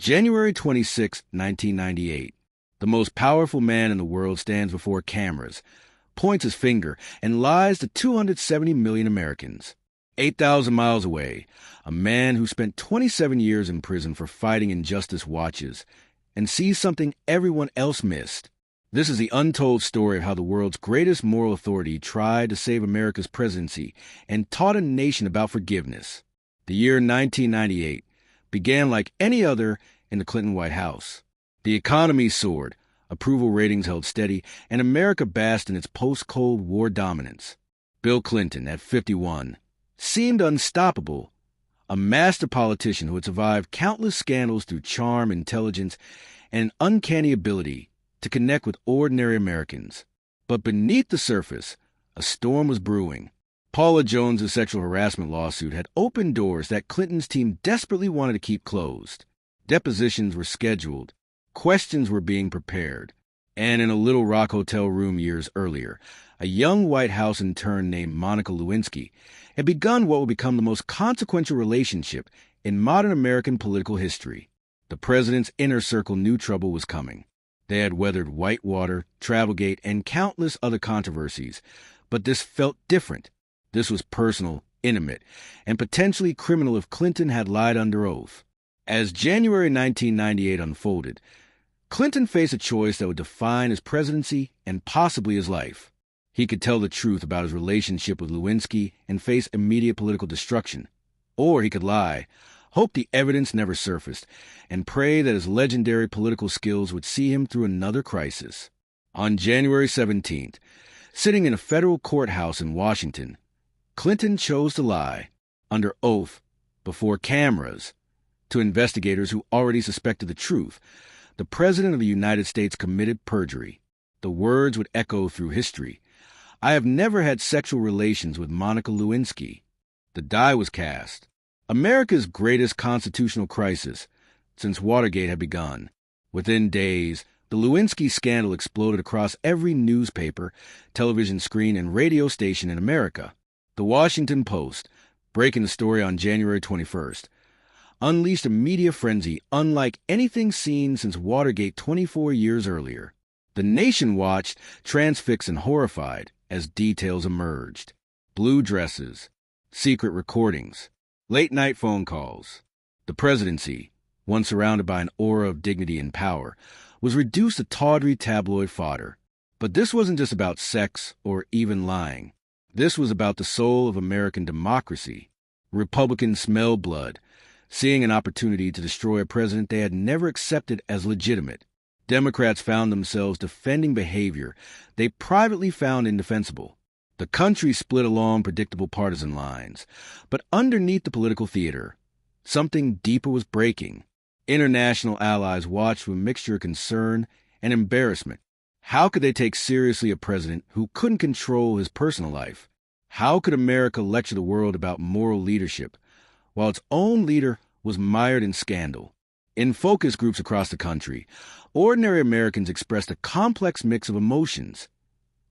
January 26, 1998. The most powerful man in the world stands before cameras, points his finger, and lies to 270 million Americans. 8,000 miles away, a man who spent 27 years in prison for fighting injustice watches and sees something everyone else missed. This is the untold story of how the world's greatest moral authority tried to save America's presidency and taught a nation about forgiveness. The year 1998 began like any other in the Clinton White House. The economy soared, approval ratings held steady, and America basked in its post-Cold War dominance. Bill Clinton, at 51, seemed unstoppable, a master politician who had survived countless scandals through charm, intelligence, and an uncanny ability to connect with ordinary Americans. But beneath the surface, a storm was brewing. Paula Jones's sexual harassment lawsuit had opened doors that Clinton's team desperately wanted to keep closed. Depositions were scheduled, questions were being prepared, and in a Little Rock hotel room years earlier, a young White House intern named Monica Lewinsky had begun what would become the most consequential relationship in modern American political history. The president's inner circle knew trouble was coming. They had weathered Whitewater, Travelgate, and countless other controversies, but this felt different. This was personal, intimate, and potentially criminal if Clinton had lied under oath. As January 1998 unfolded, Clinton faced a choice that would define his presidency and possibly his life. He could tell the truth about his relationship with Lewinsky and face immediate political destruction. Or he could lie, hope the evidence never surfaced, and pray that his legendary political skills would see him through another crisis. On January 17th, sitting in a federal courthouse in Washington, Clinton chose to lie, under oath, before cameras, to investigators who already suspected the truth. The President of the United States committed perjury. The words would echo through history. I have never had sexual relations with Monica Lewinsky. The die was cast. America's greatest constitutional crisis since Watergate had begun. Within days, the Lewinsky scandal exploded across every newspaper, television screen, and radio station in America. The Washington Post, breaking the story on January 21st, unleashed a media frenzy unlike anything seen since Watergate 24 years earlier. The nation watched, transfixed and horrified, as details emerged. Blue dresses, secret recordings, late-night phone calls. The presidency, once surrounded by an aura of dignity and power, was reduced to tawdry tabloid fodder. But this wasn't just about sex or even lying. This was about the soul of American democracy. Republicans smelled blood, seeing an opportunity to destroy a president they had never accepted as legitimate. Democrats found themselves defending behavior they privately found indefensible. The country split along predictable partisan lines, but underneath the political theater, something deeper was breaking. International allies watched with a mixture of concern and embarrassment. How could they take seriously a president who couldn't control his personal life? How could America lecture the world about moral leadership while its own leader was mired in scandal? In focus groups across the country, ordinary Americans expressed a complex mix of emotions: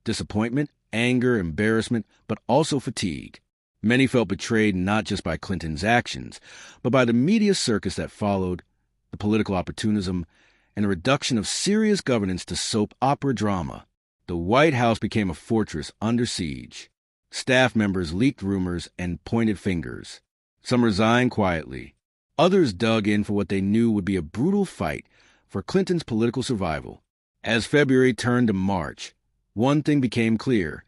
disappointment, anger, embarrassment, but also fatigue. Many felt betrayed not just by Clinton's actions, but by the media circus that followed, the political opportunism, and the reduction of serious governance to soap opera drama. The White House became a fortress under siege. Staff members leaked rumors and pointed fingers. Some resigned quietly. Others dug in for what they knew would be a brutal fight for Clinton's political survival. As February turned to March, one thing became clear: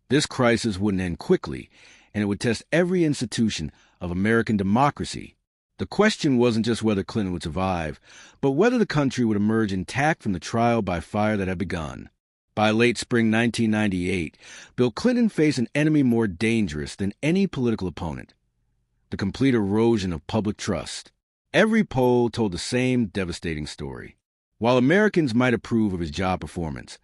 this crisis wouldn't end quickly, and it would test every institution of American democracy. The question wasn't just whether Clinton would survive, but whether the country would emerge intact from the trial by fire that had begun. By late spring 1998, Bill Clinton faced an enemy more dangerous than any political opponent: the complete erosion of public trust. Every poll told the same devastating story. While Americans might approve of his job performance,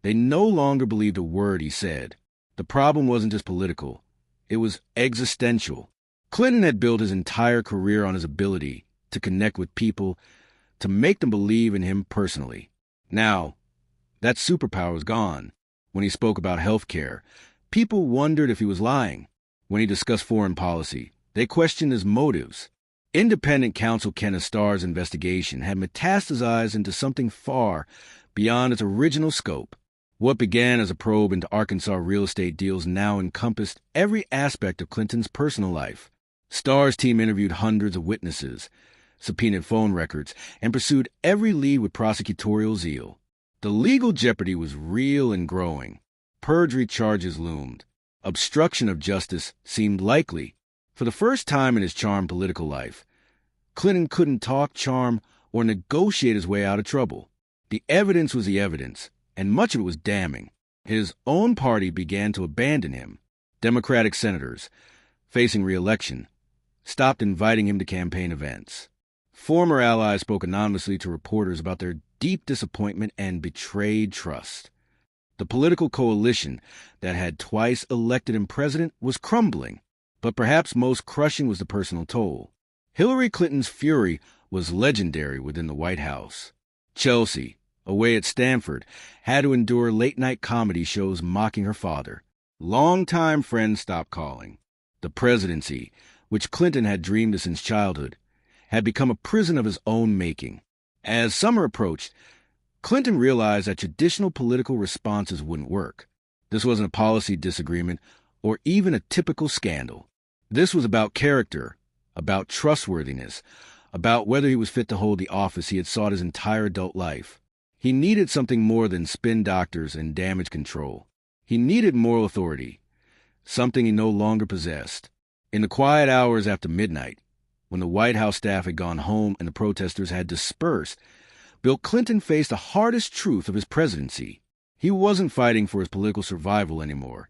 they no longer believed a word he said. The problem wasn't just political. It was existential. Clinton had built his entire career on his ability to connect with people, to make them believe in him personally. Now, that superpower was gone. When he spoke about health care, people wondered if he was lying. When he discussed foreign policy, they questioned his motives. Independent counsel Kenneth Starr's investigation had metastasized into something far beyond its original scope. What began as a probe into Arkansas real estate deals now encompassed every aspect of Clinton's personal life. Starr's team interviewed hundreds of witnesses, subpoenaed phone records, and pursued every lead with prosecutorial zeal. The legal jeopardy was real and growing. Perjury charges loomed. Obstruction of justice seemed likely. For the first time in his charmed political life, Clinton couldn't talk, charm, or negotiate his way out of trouble. The evidence was the evidence, and much of it was damning. His own party began to abandon him. Democratic senators, facing re-election, stopped inviting him to campaign events. Former allies spoke anonymously to reporters about their deep disappointment and betrayed trust. The political coalition that had twice elected him president was crumbling, but perhaps most crushing was the personal toll. Hillary Clinton's fury was legendary within the White House. Chelsea, away at Stanford, had to endure late-night comedy shows mocking her father. Longtime friends stopped calling. The presidency, which Clinton had dreamed of since childhood, had become a prison of his own making. As summer approached, Clinton realized that traditional political responses wouldn't work. This wasn't a policy disagreement or even a typical scandal. This was about character, about trustworthiness, about whether he was fit to hold the office he had sought his entire adult life. He needed something more than spin doctors and damage control. He needed moral authority, something he no longer possessed. In the quiet hours after midnight, when the White House staff had gone home and the protesters had dispersed, Bill Clinton faced the hardest truth of his presidency. He wasn't fighting for his political survival anymore.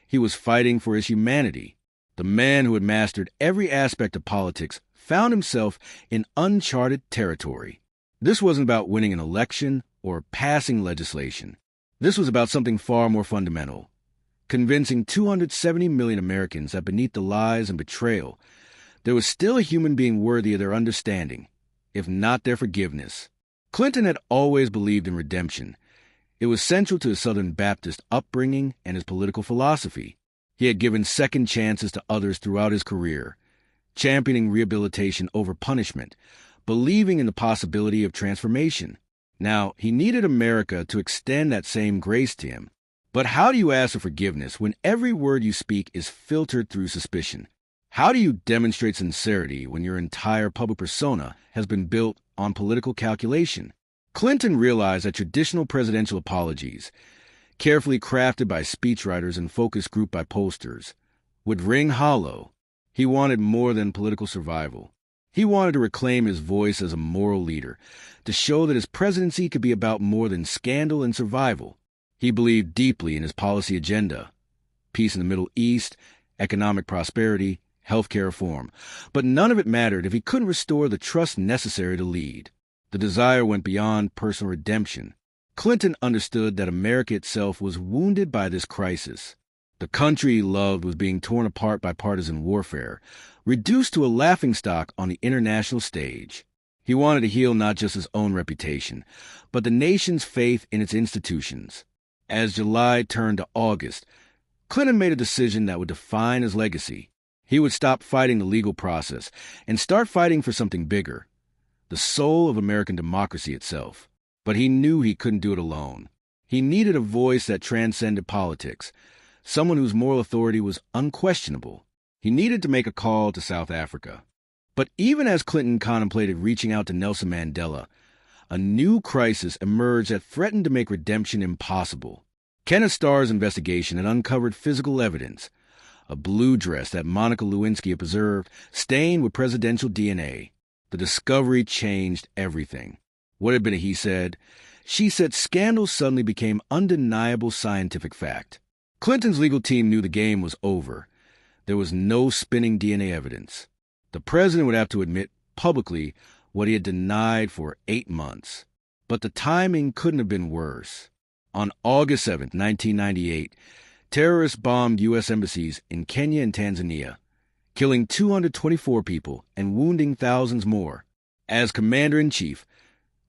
He was fighting for his humanity. The man who had mastered every aspect of politics found himself in uncharted territory. This wasn't about winning an election or passing legislation. This was about something far more fundamental, convincing 270 million Americans that beneath the lies and betrayal, there was still a human being worthy of their understanding, if not their forgiveness. Clinton had always believed in redemption. It was central to his Southern Baptist upbringing and his political philosophy. He had given second chances to others throughout his career, championing rehabilitation over punishment, believing in the possibility of transformation. Now, he needed America to extend that same grace to him. But how do you ask for forgiveness when every word you speak is filtered through suspicion? How do you demonstrate sincerity when your entire public persona has been built on political calculation? Clinton realized that traditional presidential apologies, carefully crafted by speechwriters and focus grouped by pollsters, would ring hollow. He wanted more than political survival. He wanted to reclaim his voice as a moral leader, to show that his presidency could be about more than scandal and survival. He believed deeply in his policy agenda: peace in the Middle East, economic prosperity, healthcare reform. But none of it mattered if he couldn't restore the trust necessary to lead. The desire went beyond personal redemption. Clinton understood that America itself was wounded by this crisis. The country he loved was being torn apart by partisan warfare, reduced to a laughingstock on the international stage. He wanted to heal not just his own reputation, but the nation's faith in its institutions. As July turned to August, Clinton made a decision that would define his legacy. He would stop fighting the legal process and start fighting for something bigger, the soul of American democracy itself. But he knew he couldn't do it alone. He needed a voice that transcended politics, someone whose moral authority was unquestionable. He needed to make a call to South Africa. But even as Clinton contemplated reaching out to Nelson Mandela, a new crisis emerged that threatened to make redemption impossible. Kenneth Starr's investigation had uncovered physical evidence: a blue dress that Monica Lewinsky had preserved, stained with presidential DNA. The discovery changed everything. What had been a he said, she said scandal suddenly became undeniable scientific fact. Clinton's legal team knew the game was over. There was no spinning DNA evidence. The president would have to admit publicly what he had denied for 8 months. But the timing couldn't have been worse. On August 7, 1998, terrorists bombed U.S. embassies in Kenya and Tanzania, killing 224 people and wounding thousands more. As commander-in-chief,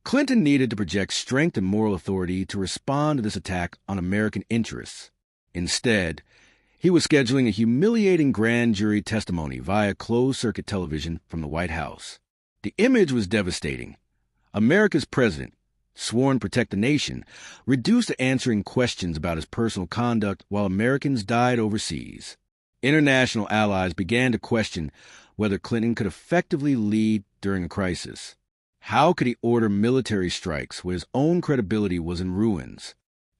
Clinton needed to project strength and moral authority to respond to this attack on American interests. Instead, He was scheduling a humiliating grand jury testimony via closed-circuit television from the White House. The image was devastating. America's president, sworn to protect the nation, reduced to answering questions about his personal conduct while Americans died overseas. International allies began to question whether Clinton could effectively lead during a crisis. How could he order military strikes where his own credibility was in ruins?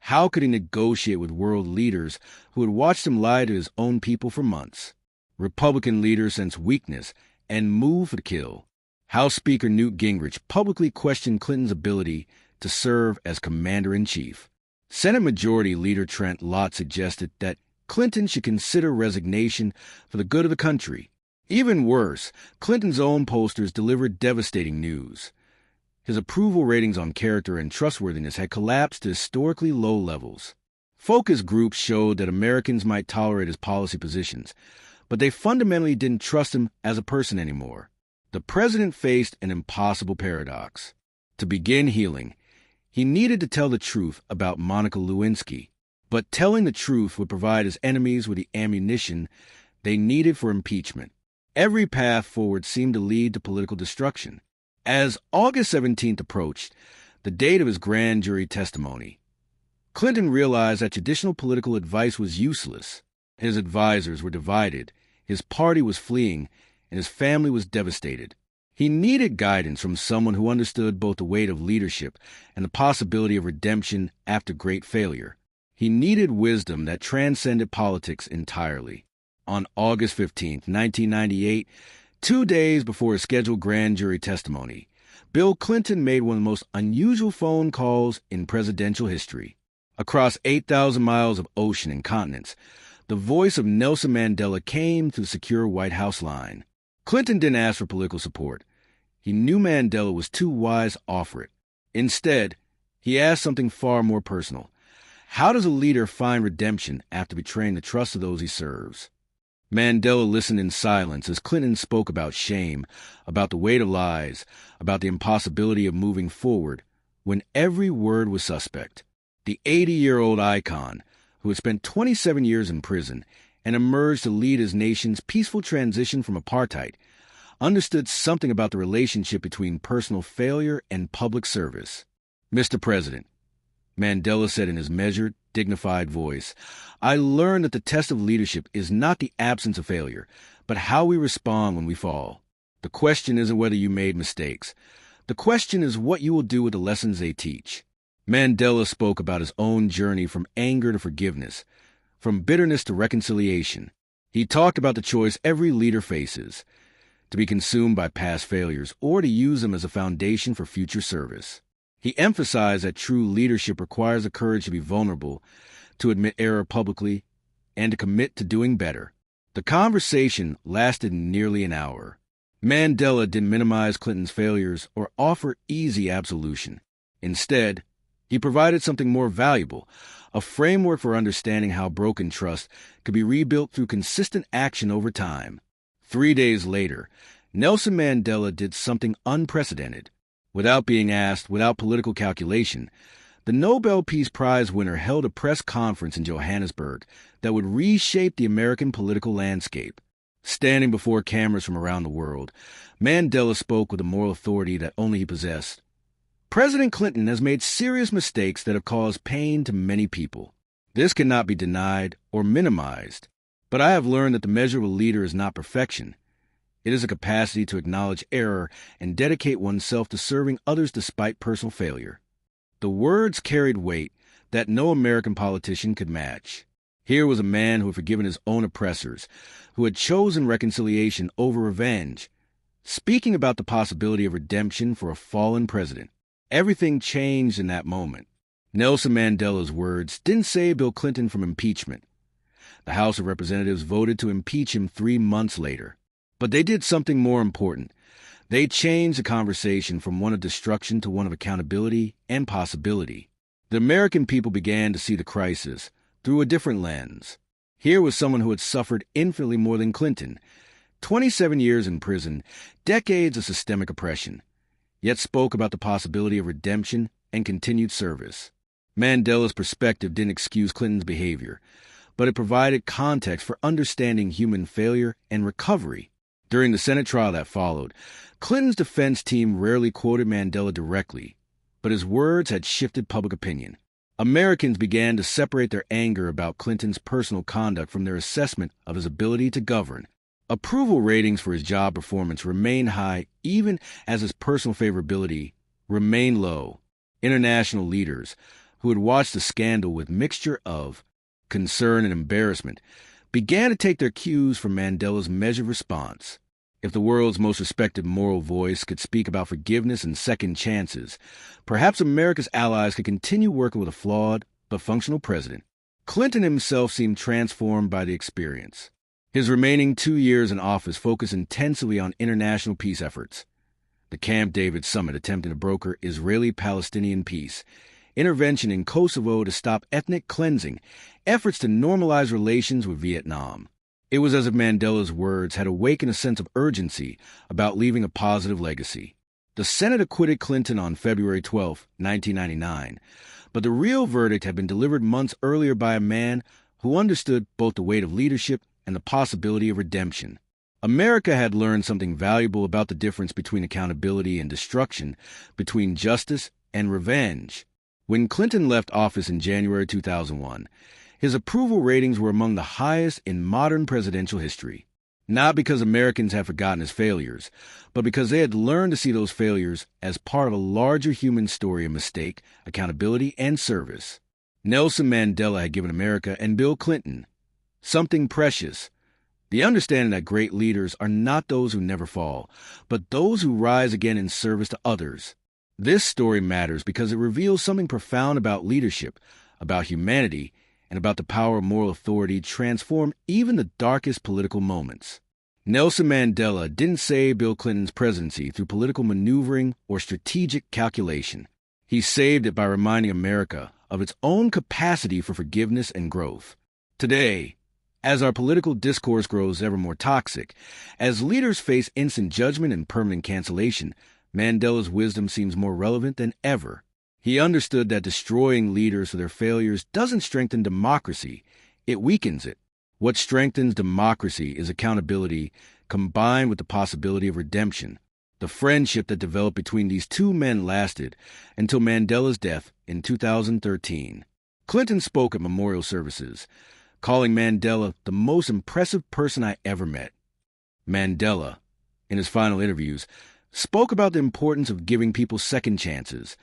How could he negotiate with world leaders who had watched him lie to his own people for months? Republican leaders sensed weakness and moved for the kill. House Speaker Newt Gingrich publicly questioned Clinton's ability to serve as commander-in-chief. Senate Majority Leader Trent Lott suggested that Clinton should consider resignation for the good of the country. Even worse, Clinton's own pollsters delivered devastating news. His approval ratings on character and trustworthiness had collapsed to historically low levels. Focus groups showed that Americans might tolerate his policy positions, but they fundamentally didn't trust him as a person anymore. The president faced an impossible paradox. To begin healing, he needed to tell the truth about Monica Lewinsky, but telling the truth would provide his enemies with the ammunition they needed for impeachment. Every path forward seemed to lead to political destruction. As August 17th approached, the date of his grand jury testimony, Clinton realized that traditional political advice was useless. His advisors were divided, his party was fleeing, and his family was devastated. He needed guidance from someone who understood both the weight of leadership and the possibility of redemption after great failure. He needed wisdom that transcended politics entirely. On August 15th, 1998, 2 days before his scheduled grand jury testimony, Bill Clinton made one of the most unusual phone calls in presidential history. Across 8,000 miles of ocean and continents, the voice of Nelson Mandela came through the secure White House line. Clinton didn't ask for political support. He knew Mandela was too wise to offer it. Instead, he asked something far more personal. How does a leader find redemption after betraying the trust of those he serves? Mandela listened in silence as Clinton spoke about shame, about the weight of lies, about the impossibility of moving forward, when every word was suspect. The 80-year-old icon, who had spent 27 years in prison and emerged to lead his nation's peaceful transition from apartheid, understood something about the relationship between personal failure and public service. Mr. President, Mandela said in his measured, dignified voice, I learned that the test of leadership is not the absence of failure, but how we respond when we fall. The question isn't whether you made mistakes. The question is what you will do with the lessons they teach. Mandela spoke about his own journey from anger to forgiveness, from bitterness to reconciliation. He talked about the choice every leader faces, to be consumed by past failures or to use them as a foundation for future service. He emphasized that true leadership requires the courage to be vulnerable, to admit error publicly, and to commit to doing better. The conversation lasted nearly an hour. Mandela didn't minimize Clinton's failures or offer easy absolution. Instead, he provided something more valuable, a framework for understanding how broken trust could be rebuilt through consistent action over time. 3 days later, Nelson Mandela did something unprecedented. Without being asked, without political calculation, the Nobel Peace Prize winner held a press conference in Johannesburg that would reshape the American political landscape. Standing before cameras from around the world, Mandela spoke with a moral authority that only he possessed. President Clinton has made serious mistakes that have caused pain to many people. This cannot be denied or minimized, but I have learned that the measure of a leader is not perfection. It is a capacity to acknowledge error and dedicate oneself to serving others despite personal failure. The words carried weight that no American politician could match. Here was a man who had forgiven his own oppressors, who had chosen reconciliation over revenge, speaking about the possibility of redemption for a fallen president. Everything changed in that moment. Nelson Mandela's words didn't save Bill Clinton from impeachment. The House of Representatives voted to impeach him 3 months later. But they did something more important. They changed the conversation from one of destruction to one of accountability and possibility. The American people began to see the crisis through a different lens. Here was someone who had suffered infinitely more than Clinton. 27 years in prison, decades of systemic oppression, yet spoke about the possibility of redemption and continued service. Mandela's perspective didn't excuse Clinton's behavior, but it provided context for understanding human failure and recovery. During the Senate trial that followed, Clinton's defense team rarely quoted Mandela directly, but his words had shifted public opinion. Americans began to separate their anger about Clinton's personal conduct from their assessment of his ability to govern. Approval ratings for his job performance remained high even as his personal favorability remained low. International leaders, who had watched the scandal with mixture of concern and embarrassment, began to take their cues from Mandela's measured response. If the world's most respected moral voice could speak about forgiveness and second chances, perhaps America's allies could continue working with a flawed but functional president. Clinton himself seemed transformed by the experience. His remaining 2 years in office focused intensely on international peace efforts. The Camp David summit attempting to broker Israeli-Palestinian peace, intervention in Kosovo to stop ethnic cleansing, efforts to normalize relations with Vietnam. It was as if Mandela's words had awakened a sense of urgency about leaving a positive legacy. The Senate acquitted Clinton on February 12, 1999, but the real verdict had been delivered months earlier by a man who understood both the weight of leadership and the possibility of redemption. America had learned something valuable about the difference between accountability and destruction, between justice and revenge. When Clinton left office in January 2001, his approval ratings were among the highest in modern presidential history. Not because Americans had forgotten his failures, but because they had learned to see those failures as part of a larger human story of mistake, accountability, and service. Nelson Mandela had given America and Bill Clinton something precious: the understanding that great leaders are not those who never fall, but those who rise again in service to others. This story matters because it reveals something profound about leadership, about humanity, and about the power of moral authority to transform even the darkest political moments. Nelson Mandela didn't save Bill Clinton's presidency through political maneuvering or strategic calculation. He saved it by reminding America of its own capacity for forgiveness and growth. Today, as our political discourse grows ever more toxic, as leaders face instant judgment and permanent cancellation, Mandela's wisdom seems more relevant than ever. He understood that destroying leaders for their failures doesn't strengthen democracy, it weakens it. What strengthens democracy is accountability combined with the possibility of redemption. The friendship that developed between these two men lasted until Mandela's death in 2013. Clinton spoke at memorial services, calling Mandela the most impressive person I ever met. Mandela, in his final interviews, spoke about the importance of giving people second chances,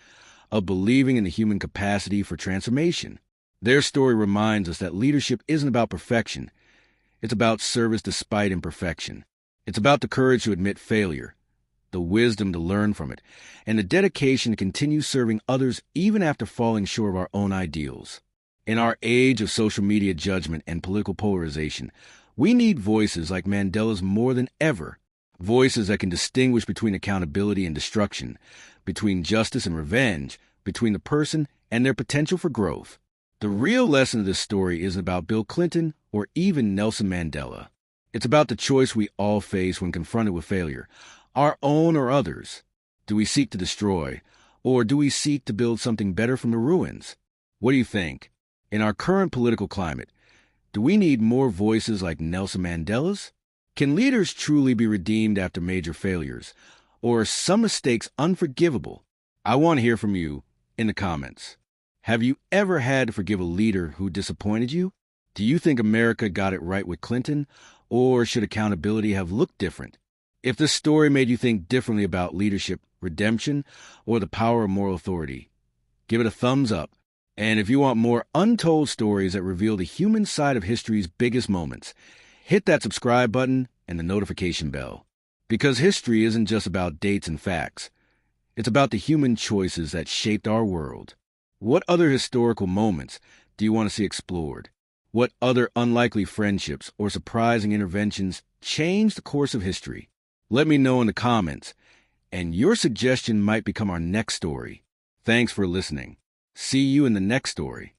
of believing in the human capacity for transformation. Their story reminds us that leadership isn't about perfection. It's about service despite imperfection. It's about the courage to admit failure, the wisdom to learn from it, and the dedication to continue serving others even after falling short of our own ideals. In our age of social media judgment and political polarization, we need voices like Mandela's more than ever. Voices that can distinguish between accountability and destruction, between justice and revenge, between the person and their potential for growth. The real lesson of this story isn't about Bill Clinton or even Nelson Mandela. It's about the choice we all face when confronted with failure, our own or others. Do we seek to destroy, or do we seek to build something better from the ruins? What do you think? In our current political climate, do we need more voices like Nelson Mandela's? Can leaders truly be redeemed after major failures? Or are some mistakes unforgivable? I want to hear from you in the comments. Have you ever had to forgive a leader who disappointed you? Do you think America got it right with Clinton? Or should accountability have looked different? If this story made you think differently about leadership, redemption, or the power of moral authority, give it a thumbs up. And if you want more untold stories that reveal the human side of history's biggest moments, hit that subscribe button and the notification bell. Because history isn't just about dates and facts. It's about the human choices that shaped our world. What other historical moments do you want to see explored? What other unlikely friendships or surprising interventions changed the course of history? Let me know in the comments, and your suggestion might become our next story. Thanks for listening. See you in the next story.